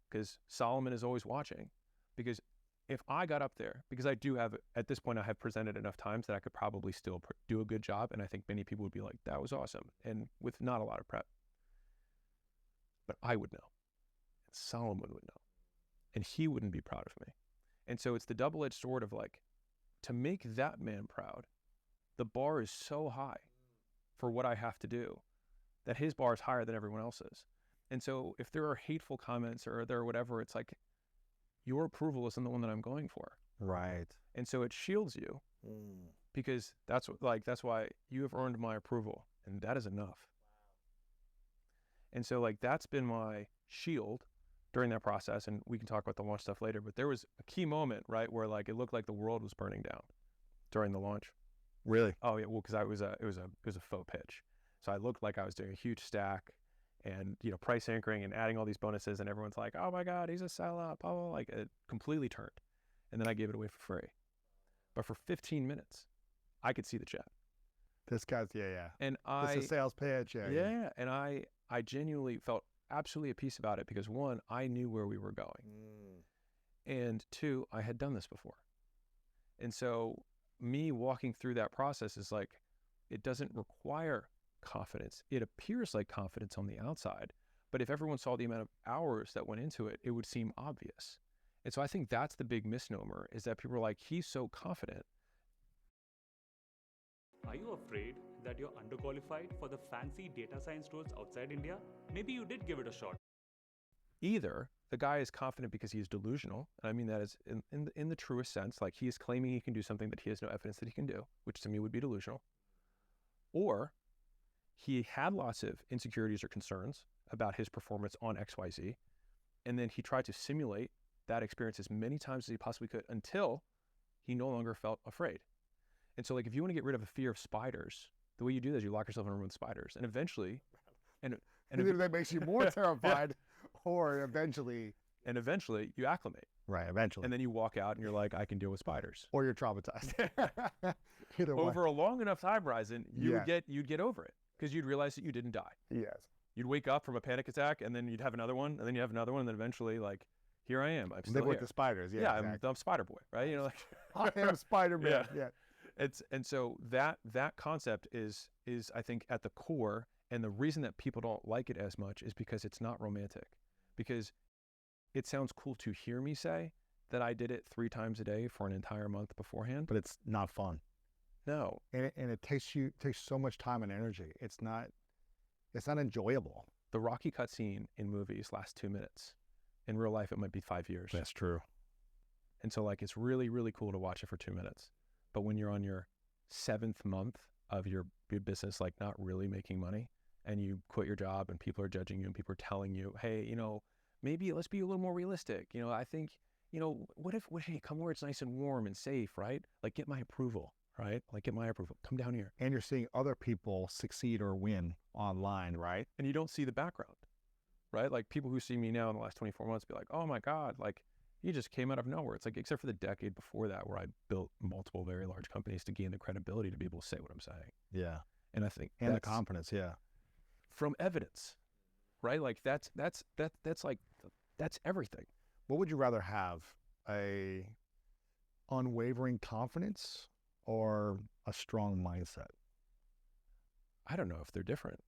because Solomon is always watching, because if I got up there, because I do have, at this point, I have presented enough times that I could probably still do a good job. And I think many people would be like, that was awesome. And with not a lot of prep. But I would know. And Solomon would know. And he wouldn't be proud of me. And so it's the double-edged sword of like, to make that man proud, the bar is so high for what I have to do that his bar is higher than everyone else's. And so if there are hateful comments or there are whatever, it's like, your approval isn't the one that I'm going for. Right. And so it shields you because that's why you have earned my approval, and that is enough. And so like that's been my shield during that process, and we can talk about the launch stuff later, but there was a key moment, right, where like it looked like the world was burning down during the launch. Really? Oh yeah, well, because it was a faux pitch. So I looked like I was doing a huge stack and, you know, price anchoring and adding all these bonuses, and everyone's like, oh my God, he's a sellout, blah, blah, blah. Like it completely turned. And then I gave it away for free. But for 15 minutes, I could see the jet. This guy's, yeah. And This is a sales pitch. Yeah. and I genuinely felt absolutely at peace about it because one, I knew where we were going. And two, I had done this before. And so me walking through that process is like, it doesn't require confidence. It appears like confidence on the outside, but if everyone saw the amount of hours that went into it, it would seem obvious. And so I think that's the big misnomer, is that people are like, he's so confident. Are you afraid that you're underqualified for the fancy data science roles outside India? Maybe you did give it a shot. Either the guy is confident because he's delusional, and I mean that is in the truest sense, like he is claiming he can do something that he has no evidence that he can do, which to me would be delusional. Or he had lots of insecurities or concerns about his performance on XYZ, and then he tried to simulate that experience as many times as he possibly could until he no longer felt afraid. And so like if you want to get rid of a fear of spiders, the way you do that is you lock yourself in a room with spiders, and eventually Either that makes you more terrified or eventually you acclimate. Right, eventually. And then you walk out and you're like, I can deal with spiders. Or you're traumatized. Either way. Over a long enough time horizon, Yeah. you'd get over it because you'd realize that you didn't die. Yes. You'd wake up from a panic attack, and then you'd have another one, and then you have another one, and then eventually, like, here I am. I'm still Live with here. the spiders. Yeah, Yeah, exactly. I'm Spider Boy, right? You know, like I am Spider-Man. Yeah. And so that concept is I think at the core, and the reason that people don't like it as much is because it's not romantic. Because it sounds cool to hear me say that I did it 3 times a day for an entire month beforehand, But it's not fun. no. And it takes so much time and energy. It's not enjoyable. The Rocky cutscene in movies lasts 2 minutes. In real life, it might be 5 years. That's true. And so like, it's really, really cool to watch it for 2 minutes. But when you're on your 7th month of your business, like not really making money, and you quit your job and people are judging you and people are telling you, hey, you know, maybe let's be a little more realistic. You know, I think, you know, hey, come where it's nice and warm and safe, right? Like get my approval, right? Like get my approval. Come down here. And you're seeing other people succeed or win online, right? And you don't see the background, right? Like people who see me now in the last 24 months be like, oh my God, like he just came out of nowhere. It's like, except for the decade before that, where I built multiple very large companies to gain the credibility to be able to say what I'm saying. Yeah. And I think And the that's confidence, yeah. from evidence, right? Like that's everything. What would you rather have? A unwavering confidence or a strong mindset? I don't know if they're different,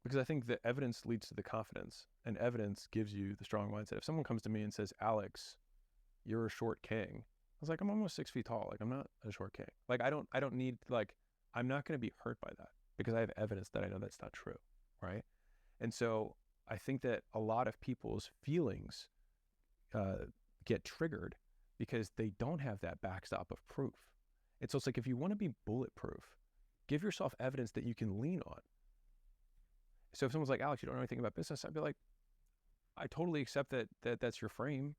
because I think the evidence leads to the confidence, and evidence gives you the strong mindset. If someone comes to me and says, Alex, you're a short king, I was like, I'm almost 6 feet tall. Like I'm not a short king. Like I don't need, like, I'm not going to be hurt by that because I have evidence that I know that's not true. Right. And so I think that a lot of people's feelings get triggered because they don't have that backstop of proof. And so it's like, if you want to be bulletproof, give yourself evidence that you can lean on. So if someone's like, Alex, you don't know anything about business, I'd be like, I totally accept that that's your frame.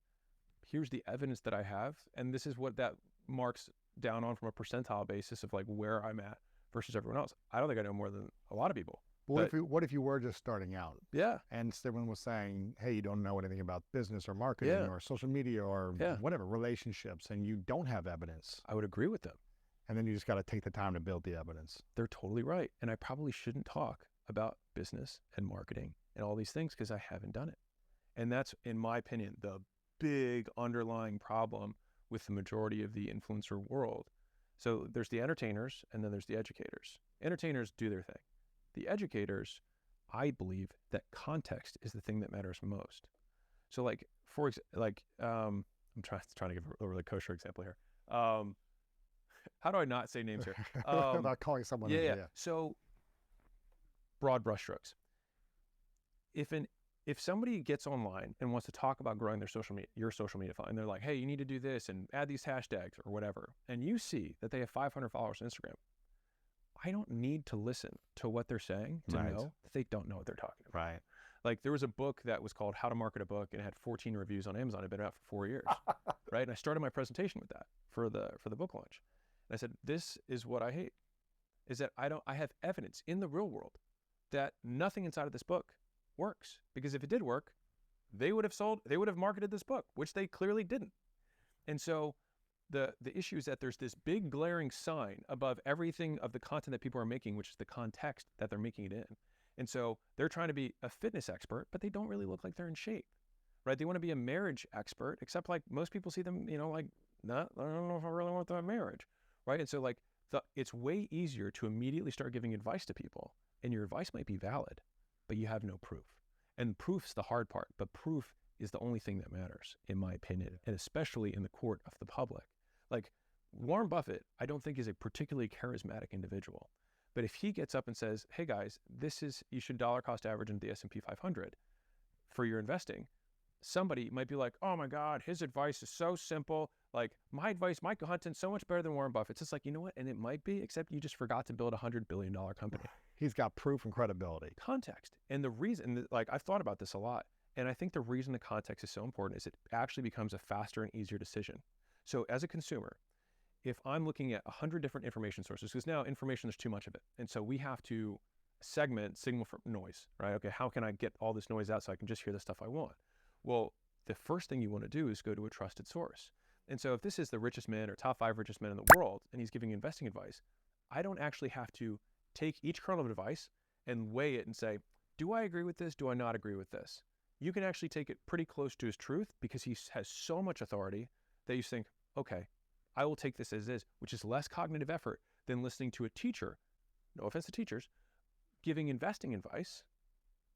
Here's the evidence that I have. And this is what that marks down on from a percentile basis of like where I'm at versus everyone else. I don't think I know more than a lot of people. But what if you were just starting out? Yeah. And everyone was saying, hey, you don't know anything about business or marketing Yeah. or social media or Yeah. whatever, relationships, and you don't have evidence. I would agree with them. And then you just got to take the time to build the evidence. They're totally right. And I probably shouldn't talk about business and marketing and all these things because I haven't done it. And that's, in my opinion, the big underlying problem with the majority of the influencer world. So there's the entertainers and then there's the educators. Entertainers do their thing. The educators, I believe that context is the thing that matters most. So like, I'm I'm trying to give a really kosher example here. How do I not say names here? Without calling someone. Yeah, in, yeah. So broad brushstrokes. If somebody gets online and wants to talk about growing their social media, your social media following, and they're like, hey, you need to do this and add these hashtags or whatever, and you see that they have 500 followers on Instagram, I don't need to listen to what they're saying to Right. know that they don't know what they're talking about. Right. Like there was a book that was called How to Market a Book, and it had 14 reviews on Amazon. It had been out for 4 years, right? And I started my presentation with that for the book launch. And I said, this is what I hate, is that I have evidence in the real world that nothing inside of this book works. Because if it did work, they would have marketed this book, which they clearly didn't. And so the issue is that there's this big glaring sign above everything of the content that people are making, which is the context that they're making it in. And so they're trying to be a fitness expert, but they don't really look like they're in shape, right? They want to be a marriage expert, except like most people see them, like, I don't know if I really want that marriage, right? And so like it's way easier to immediately start giving advice to people, and your advice might be valid, but you have no proof. And proof's the hard part, but proof is the only thing that matters, in my opinion, and especially in the court of the public. Like Warren Buffett, I don't think is a particularly charismatic individual. But if he gets up and says, hey guys, you should dollar cost average into the S&P 500 for your investing, somebody might be like, oh my God, his advice is so simple. Like my advice, my content's so much better than Warren Buffett's. It's like, you know what? And it might be, except you just forgot to build a $100 billion company. He's got proof and credibility. Context. And the reason, like I've thought about this a lot, and I think the reason the context is so important is it actually becomes a faster and easier decision. So as a consumer, if I'm looking at 100 different information sources, because now information, there's too much of it. And so we have to segment signal from noise, right? Okay, how can I get all this noise out so I can just hear the stuff I want? Well, the first thing you want to do is go to a trusted source. And so if this is the richest man or top 5 richest men in the world, and he's giving investing advice, I don't actually have to take each kernel of advice and weigh it and say, do I agree with this? Do I not agree with this? You can actually take it pretty close to his truth because he has so much authority that you think, okay, I will take this as is, which is less cognitive effort than listening to a teacher, no offense to teachers, giving investing advice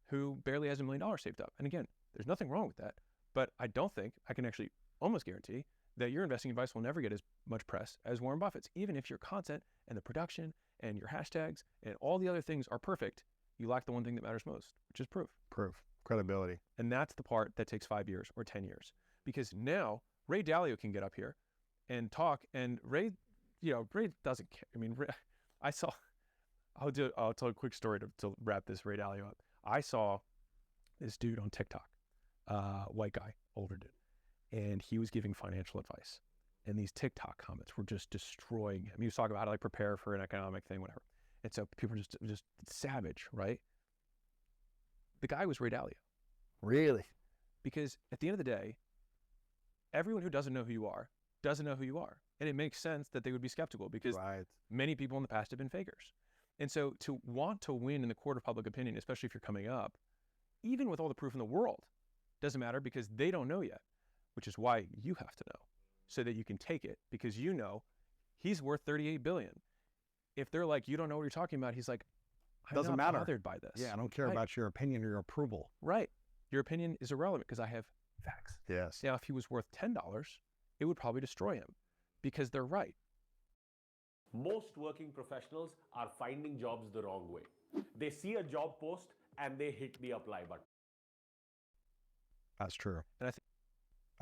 who barely has $1 million saved up. And again, there's nothing wrong with that, but I don't think, I can actually almost guarantee that your investing advice will never get as much press as Warren Buffett's. Even if your content and the production and your hashtags and all the other things are perfect, you lack the one thing that matters most, which is proof. Proof. Credibility. And that's the part that takes 5 years or 10 years. Because now Ray Dalio can get up here and talk, and Ray doesn't care. I mean, I'll tell a quick story to wrap this Ray Dalio up. I saw this dude on TikTok, white guy, older dude, and he was giving financial advice. And these TikTok comments were just destroying him. He was talking about how to like prepare for an economic thing, whatever. And so people were just savage, right? The guy was Ray Dalio. Really? Because at the end of the day, everyone who doesn't know who you are doesn't know who you are. And it makes sense that they would be skeptical because many people in the past have been fakers. And so to want to win in the court of public opinion, especially if you're coming up, even with all the proof in the world, doesn't matter because they don't know yet, which is why you have to know so that you can take it, because you know he's worth $38 billion. If they're like, you don't know what you're talking about, he's like, I'm Doesn't not matter. bothered by this. Yeah, I don't care Right. about your opinion or your approval. Right. Your opinion is irrelevant because I have facts. Yes. Now, if he was worth $10, it would probably destroy him because they're right. Most working professionals are finding jobs the wrong way. They see a job post and they hit the apply button. That's true. And I think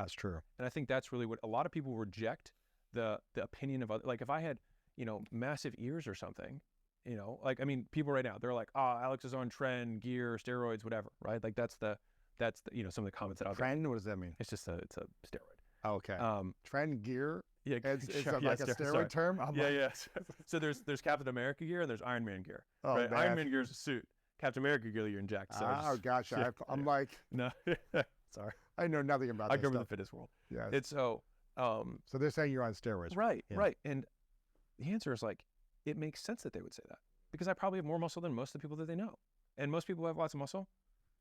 That's true. And I think that's really what a lot of people reject the opinion of other. Like if I had, massive ears or something, like, I mean, people right now, they're like, oh, Alex is on trend, gear, steroids, whatever, right? Like that's the some of the comments that I'll get. Trend? What does that mean? It's just it's a steroid. Okay. Trend gear? Yeah. It's sure, like yes, a steroid sorry. term? I'm Yeah, like, yes. So there's Captain America gear and there's Iron Man gear. Oh, right? man. Iron Man gear is a suit. Captain America gear, you're inject. So oh, gotcha. yeah, I'm like, no. Sorry. I know nothing about I this grew up in the stuff. fitness world. Yes. It's so they're saying you're on steroids. right, Yeah. right. And the answer is like, it makes sense that they would say that because I probably have more muscle than most of the people that they know. And most people who have lots of muscle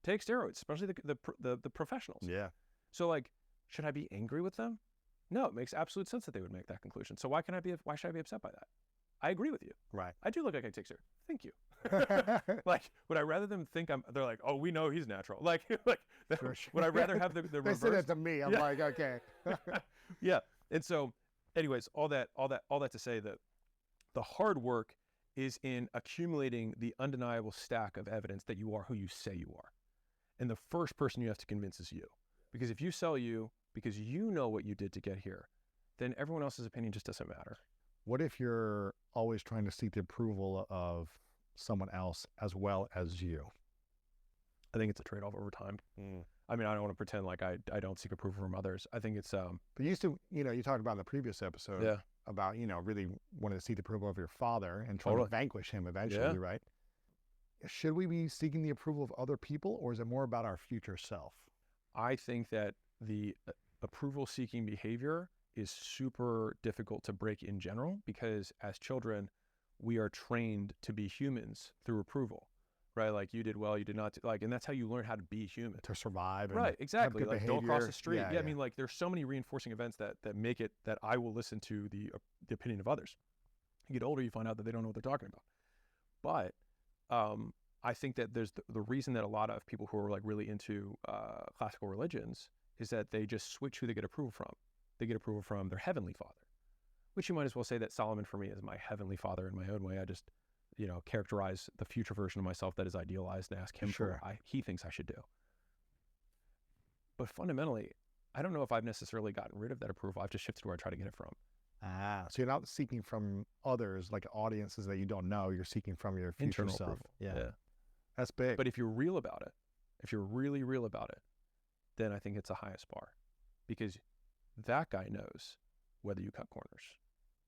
take steroids, especially the professionals. Yeah. So like, should I be angry with them? No, it makes absolute sense that they would make that conclusion. So why should I be upset by that? I agree with you. Right. I do look like I take steroids. Thank you. Like, would I rather them think they're like, oh, we know he's natural. Like, Sure. would I rather have the They reverse? said that to me. I'm Yeah. like, okay. Yeah. And so, anyways, all that to say that the hard work is in accumulating the undeniable stack of evidence that you are who you say you are. And the first person you have to convince is you. Because if you sell you because you know what you did to get here, then everyone else's opinion just doesn't matter. What if you're always trying to seek the approval of someone else as well as you? I think it's a trade-off over time. I mean, I don't want to pretend like I don't seek approval from others. I think it's But you used to, you talked about in the previous episode yeah. about, really wanting to seek the approval of your father and trying Totally. to vanquish him eventually, Yeah. right? Should we be seeking the approval of other people, or is it more about our future self? I think that the approval-seeking behavior is super difficult to break in general because as children, we are trained to be humans through approval, right? Like you did well, you did not, and that's how you learn how to be human. To survive. And Right, have exactly. good Like don't cross behavior. the street. Yeah, I mean, like there's so many reinforcing events that make it that I will listen to the opinion of others. You get older, you find out that they don't know what they're talking about. But I think that there's the reason that a lot of people who are like really into classical religions is that they just switch who they get approval from. They get approval from their heavenly father, which you might as well say that Solomon for me is my heavenly father in my own way. I just, characterize the future version of myself that is idealized and ask him for Sure. what he thinks I should do. But fundamentally, I don't know if I've necessarily gotten rid of that approval. I've just shifted where I try to get it from. So you're not seeking from others, like audiences that you don't know. You're seeking from your future Internal self. approval. Yeah. That's big. But if you're real about it, if you're really real about it, then I think it's the highest bar because that guy knows whether you cut corners.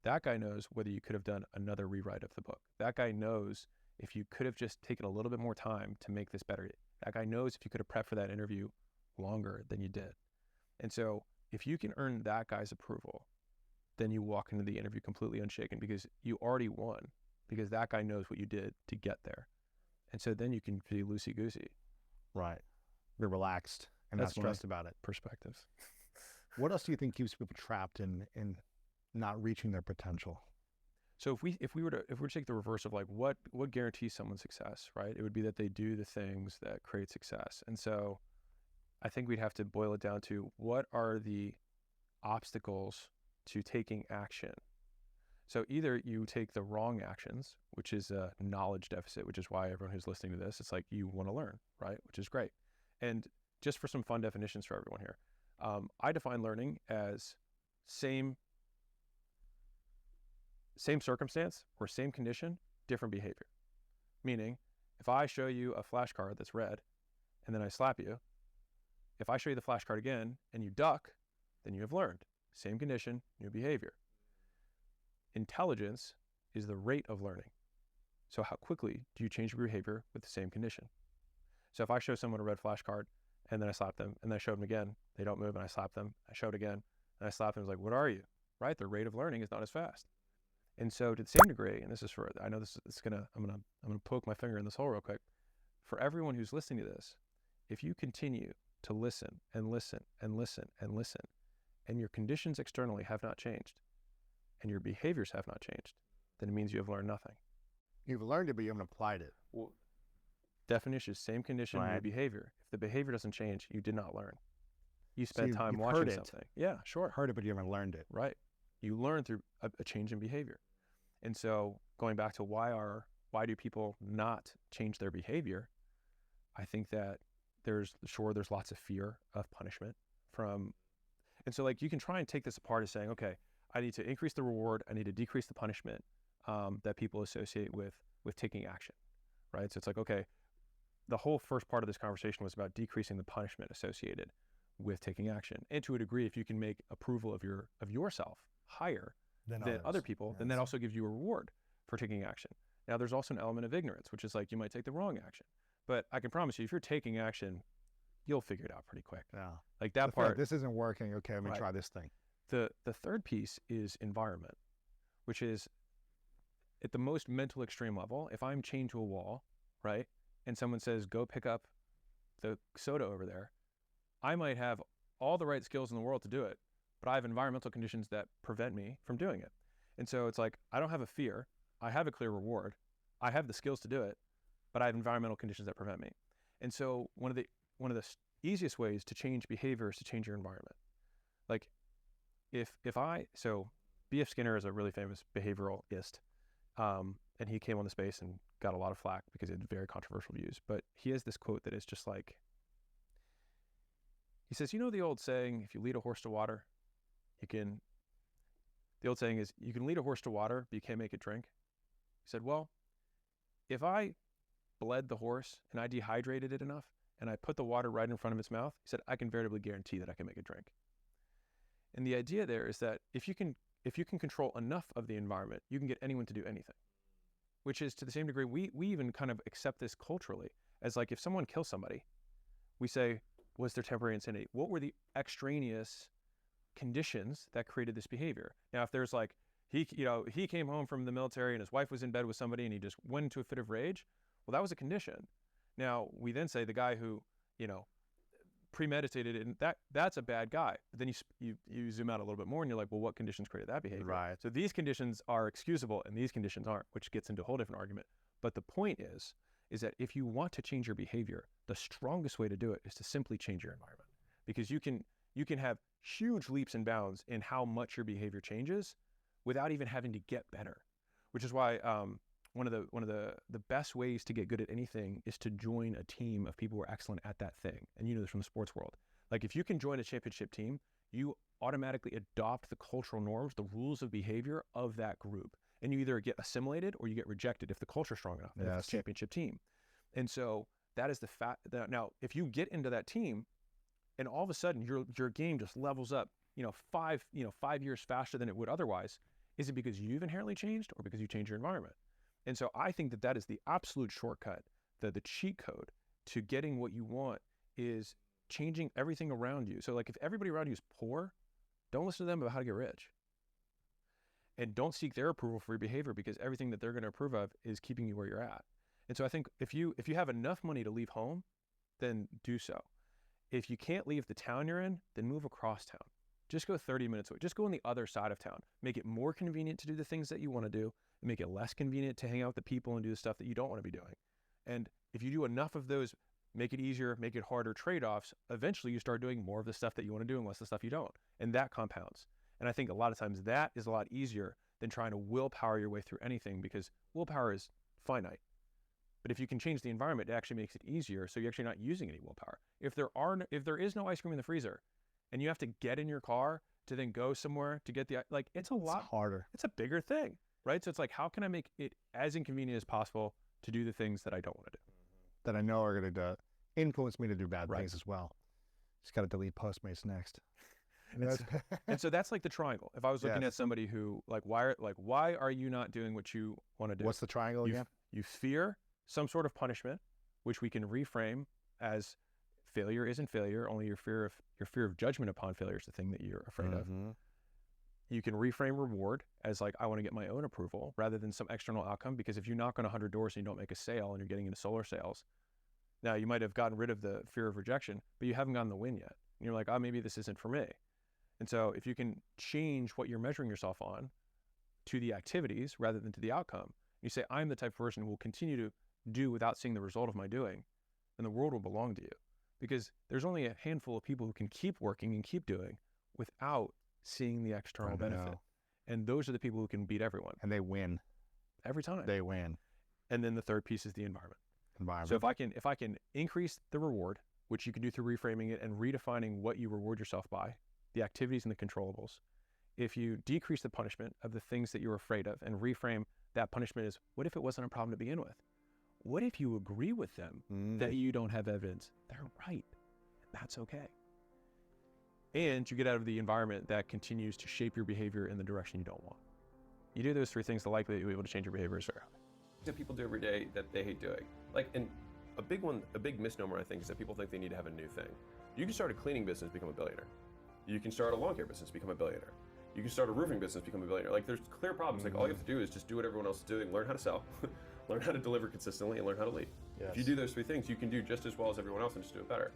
That guy knows whether you could have done another rewrite of the book. That guy knows if you could have just taken a little bit more time to make this better. That guy knows if you could have prepped for that interview longer than you did. And so if you can earn that guy's approval, then you walk into the interview completely unshaken because you already won because that guy knows what you did to get there. And so then you can be loosey-goosey. Right. You're relaxed and That's not my stressed about it. Perspectives. What else do you think keeps people trapped in not reaching their potential? So if we were to take the reverse of like what guarantees someone's success, right? It would be that they do the things that create success. And so I think we'd have to boil it down to what are the obstacles to taking action. So either you take the wrong actions, which is a knowledge deficit, which is why everyone who's listening to this, it's like you want to learn, right? Which is great. And just for some fun definitions for everyone here, I define learning as same circumstance or same condition, different behavior. Meaning, if I show you a flashcard that's red and then I slap you, if I show you the flashcard again and you duck, then you have learned. Same condition, new behavior. Intelligence is the rate of learning. So how quickly do you change your behavior with the same condition? So if I show someone a red flashcard and then I slap them and then I show them again, they don't move and I slap them, I show it again and I slap them, it's like, what are you? Right? Their rate of learning is not as fast. And so to the same degree, and this is for, I know this is gonna, I'm gonna poke my finger in this hole real quick. For everyone who's listening to this, if you continue to listen and listen and listen and listen, and your conditions externally have not changed, and your behaviors have not changed, then it means you have learned nothing. You've learned it, but you haven't applied it. Well, definition, same condition, new Right. behavior. If the behavior doesn't change, you did not learn. You spent you've time heard watching it. something. Yeah, sure. Heard it, but you haven't learned it. Right. You learn through a change in behavior. And so going back to why do people not change their behavior? I think that there's lots of fear of punishment and so like you can try and take this apart as saying, okay, I need to increase the reward, I need to decrease the punishment that people associate with taking action, right? So it's like, okay, the whole first part of this conversation was about decreasing the punishment associated with taking action. And to a degree, if you can make approval of yourself higher than other people, then that also gives you a reward for taking action. Now, there's also an element of ignorance, which is like you might take the wrong action. But I can promise you, if you're taking action, you'll figure it out pretty quick. Yeah. Like that part. This isn't working. Okay, let me Right. try this thing. The third piece is environment, which is at the most mental extreme level. If I'm chained to a wall, right, and someone says, go pick up the soda over there, I might have all the right skills in the world to do it, but I have environmental conditions that prevent me from doing it. And so it's like, I don't have a fear. I have a clear reward. I have the skills to do it, but I have environmental conditions that prevent me. And so one of the easiest ways to change behavior is to change your environment. Like so B.F. Skinner is a really famous behavioralist, and he came on the space and got a lot of flack because he had very controversial views. But he has this quote that is just like, he says, you know the old saying, if you lead a horse to water, the old saying is, you can lead a horse to water, but you can't make it drink. He said, well, if I bled the horse and I dehydrated it enough and I put the water right in front of its mouth, he said, I can veritably guarantee that I can make it drink. And the idea there is that if you can control enough of the environment, you can get anyone to do anything, which is to the same degree, we even kind of accept this culturally as like, if someone kills somebody, we say, was there temporary insanity? What were the extraneous conditions that created this behavior? Now, if there's like, he came home from the military and his wife was in bed with somebody and he just went into a fit of rage, well, that was a condition. Now, we then say the guy who, premeditated it, and that's a bad guy. But then you zoom out a little bit more and you're like, well, what conditions created that behavior? Right. So these conditions are excusable and these conditions aren't, which gets into a whole different argument. But the point is that if you want to change your behavior, the strongest way to do it is to simply change your environment, because you can have huge leaps and bounds in how much your behavior changes without even having to get better, which is why one of the best ways to get good at anything is to join a team of people who are excellent at that thing. And you know this from the sports world. Like if you can join a championship team, you automatically adopt the cultural norms, the rules of behavior of that group. And you either get assimilated or you get rejected if the culture's strong enough, if it's a championship team. And so that is the fact that now if you get into that team and all of a sudden your game just levels up, 5 years faster than it would otherwise, is it because you've inherently changed or because you changed your environment? And so I think that is the absolute shortcut, the cheat code to getting what you want is changing everything around you. So like if everybody around you is poor, don't listen to them about how to get rich. And don't seek their approval for your behavior, because everything that they're going to approve of is keeping you where you're at. And so I think if you have enough money to leave home, then do so. If you can't leave the town you're in, then move across town. Just go 30 minutes away. Just go on the other side of town. Make it more convenient to do the things that you want to do, and make it less convenient to hang out with the people and do the stuff that you don't want to be doing. And if you do enough of those, make it easier, make it harder trade-offs, eventually you start doing more of the stuff that you want to do and less of the stuff you don't. And that compounds. And I think a lot of times that is a lot easier than trying to willpower your way through anything, because willpower is finite. But if you can change the environment, it actually makes it easier. So you're actually not using any willpower. If there is no ice cream in the freezer and you have to get in your car to then go somewhere to get it's a lot harder. It's a bigger thing, right? So it's like, how can I make it as inconvenient as possible to do the things that I don't want to do? That I know are going to influence me to do bad things as well. Just got to delete Postmates next. And so that's like the triangle. If I was looking at somebody who why are you not doing what you want to do? What's the triangle again? You fear some sort of punishment, which we can reframe as failure isn't failure, only your fear of judgment upon failure is the thing that you're afraid of. You can reframe reward as like, I want to get my own approval rather than some external outcome, because if you knock on 100 doors and you don't make a sale and you're getting into solar sales, now you might have gotten rid of the fear of rejection, but you haven't gotten the win yet. And you're like, oh, maybe this isn't for me. And so if you can change what you're measuring yourself on to the activities rather than to the outcome, you say, I'm the type of person who will continue to do without seeing the result of my doing, and the world will belong to you. Because there's only a handful of people who can keep working and keep doing without seeing the external benefit. And those are the people who can beat everyone. And they win. Every time. They win. And then the third piece is the environment. So if I can increase the reward, which you can do through reframing it and redefining what you reward yourself by, the activities and the controllables. If you decrease the punishment of the things that you're afraid of and reframe that punishment as, what if it wasn't a problem to begin with? What if you agree with them that you don't have evidence? They're right. That's okay. And you get out of the environment that continues to shape your behavior in the direction you don't want. You do those three things, the likelihood that you'll be able to change your behavior is very high. That people do every day that they hate doing. And a big misnomer, I think, is that people think they need to have a new thing. You can start a cleaning business, become a billionaire. You can start a lawn care business, become a billionaire. You can start a roofing business, become a billionaire. There's clear problems. All you have to do is just do what everyone else is doing, learn how to sell, learn how to deliver consistently, and learn how to lead. If you do those three things, you can do just as well as everyone else and just do it better.